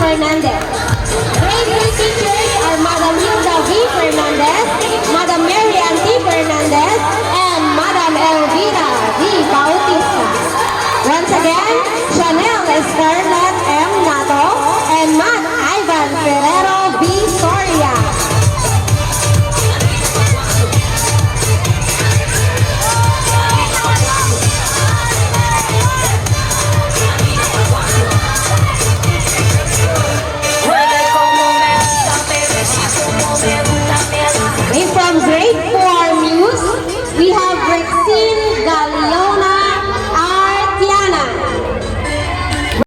Fernandez. Grade 3 teachers are Madam Hilda V. Fernandez, Madam Mary Ann T. Fernandez, and Madam Elvira V. Bautista. Once again, Chanel Scarlett M. Nato and Matt Ivan Ferrero V. Soria. From grade 4 Muse, we have Rexine